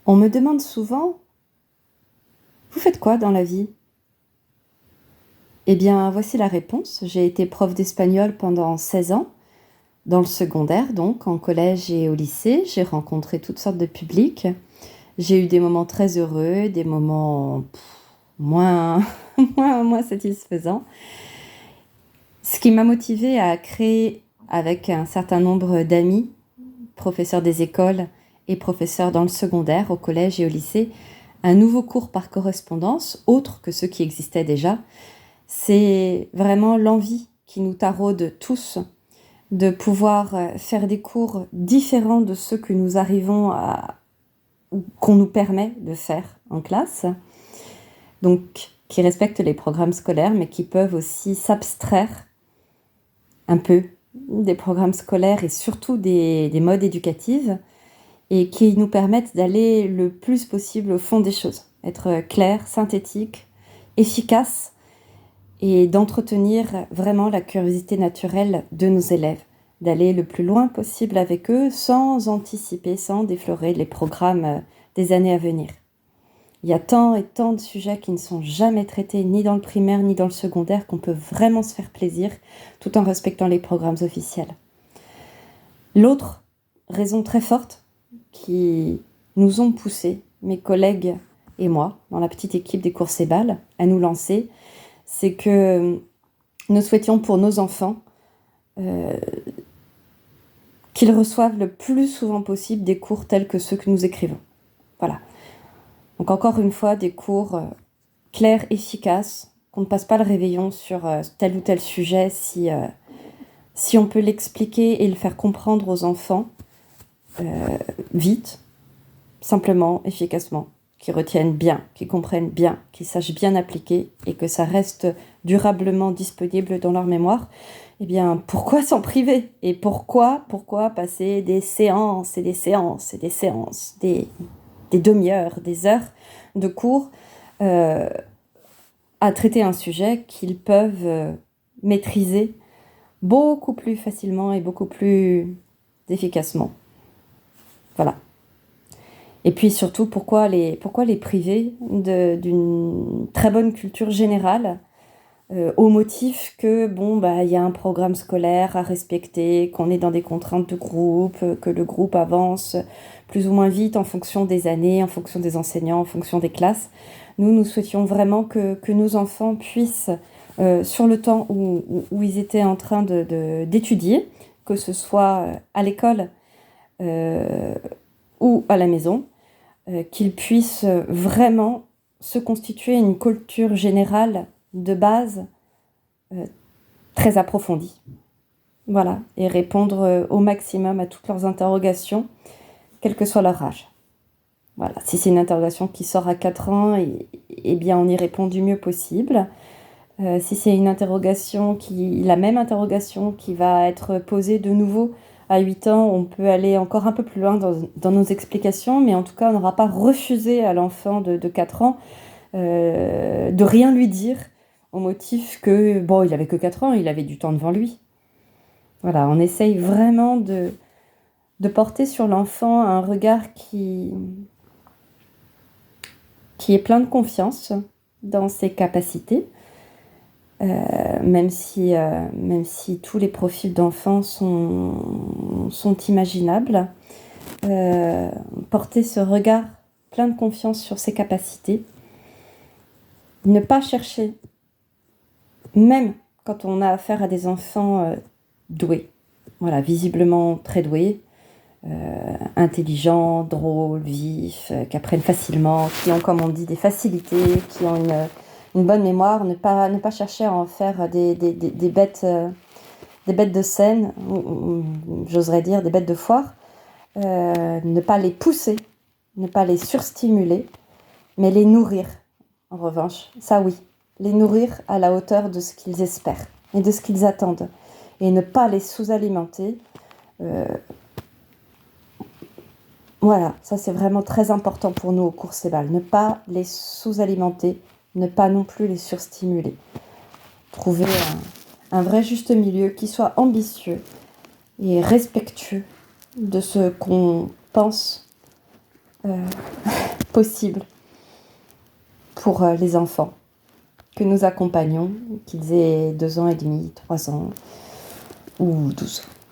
On me demande souvent: «Vous faites quoi dans la vie?» Eh bien, voici la réponse. J'ai été prof d'espagnol pendant 16 ans, dans le secondaire donc, en collège et au lycée. J'ai rencontré toutes sortes de publics. J'ai eu des moments très heureux, des moments moins, moins satisfaisants. Ce qui m'a motivée à créer avec un certain nombre d'amis, professeurs des écoles et professeurs dans le secondaire, au collège et au lycée, un nouveau cours par correspondance, autre que ceux qui existaient déjà. C'est vraiment l'envie qui nous taraude tous de pouvoir faire des cours différents de ceux que nous arrivons à, ou qu'on nous permet de faire en classe. Donc, qui respectent les programmes scolaires, mais qui peuvent aussi s'abstraire un peu des programmes scolaires et surtout des modes éducatifs, et qui nous permettent d'aller le plus possible au fond des choses, être clair, synthétique, efficace, et d'entretenir vraiment la curiosité naturelle de nos élèves, d'aller le plus loin possible avec eux sans anticiper, sans déflorer les programmes des années à venir. Il y a tant et tant de sujets qui ne sont jamais traités ni dans le primaire ni dans le secondaire qu'on peut vraiment se faire plaisir tout en respectant les programmes officiels. L'autre raison très forte qui nous ont poussé, mes collègues et moi, dans la petite équipe des cours Cébal, à nous lancer, c'est que nous souhaitions pour nos enfants qu'ils reçoivent le plus souvent possible des cours tels que ceux que nous écrivons. Voilà. Donc encore une fois, des cours clairs, efficaces, qu'on ne passe pas le réveillon sur tel ou tel sujet si on peut l'expliquer et le faire comprendre aux enfants vite, simplement, efficacement, qu'ils retiennent bien, qu'ils comprennent bien, qu'ils sachent bien appliquer et que ça reste durablement disponible dans leur mémoire. Eh bien, pourquoi s'en priver? Et pourquoi passer des séances et des séances et des séances, des demi-heures, des heures de cours à traiter un sujet qu'ils peuvent maîtriser beaucoup plus facilement et beaucoup plus efficacement. Voilà. Et puis surtout, pourquoi les priver d'une très bonne culture générale au motif que il y a un programme scolaire à respecter, qu'on est dans des contraintes de groupe, que le groupe avance plus ou moins vite en fonction des années, en fonction des enseignants, en fonction des classes. Nous souhaitions vraiment que nos enfants puissent, sur le temps où ils étaient en train d'étudier, que ce soit à l'école ou à la maison, qu'ils puissent vraiment se constituer une culture générale de base très approfondie. Voilà, et répondre au maximum à toutes leurs interrogations, quel que soit leur âge. Voilà, si c'est une interrogation qui sort à 4 ans, eh bien on y répond du mieux possible. Si c'est une interrogation la même interrogation qui va être posée de nouveau à 8 ans, on peut aller encore un peu plus loin dans nos explications, mais en tout cas, on n'aura pas refusé à l'enfant de 4 ans de rien lui dire au motif que, il avait que 4 ans, il avait du temps devant lui. Voilà, on essaye vraiment de porter sur l'enfant un regard qui est plein de confiance dans ses capacités, même si tous les profils d'enfants sont imaginables. Porter ce regard plein de confiance sur ses capacités, ne pas chercher, même quand on a affaire à des enfants doués, voilà, visiblement très doués, intelligents, drôles, vifs, qui apprennent facilement, qui ont, comme on dit, des facilités, qui ont une bonne mémoire, ne pas chercher à en faire des bêtes de scène, ou j'oserais dire des bêtes de foire, ne pas les pousser, ne pas les surstimuler, mais les nourrir, en revanche, ça oui, les nourrir à la hauteur de ce qu'ils espèrent et de ce qu'ils attendent, et ne pas les sous-alimenter. Voilà, ça c'est vraiment très important pour nous au cours Cébal, ne pas les sous-alimenter, ne pas non plus les surstimuler. Trouver un vrai juste milieu qui soit ambitieux et respectueux de ce qu'on pense possible pour les enfants que nous accompagnons, qu'ils aient 2 ans et demi, 3 ans ou 12 ans.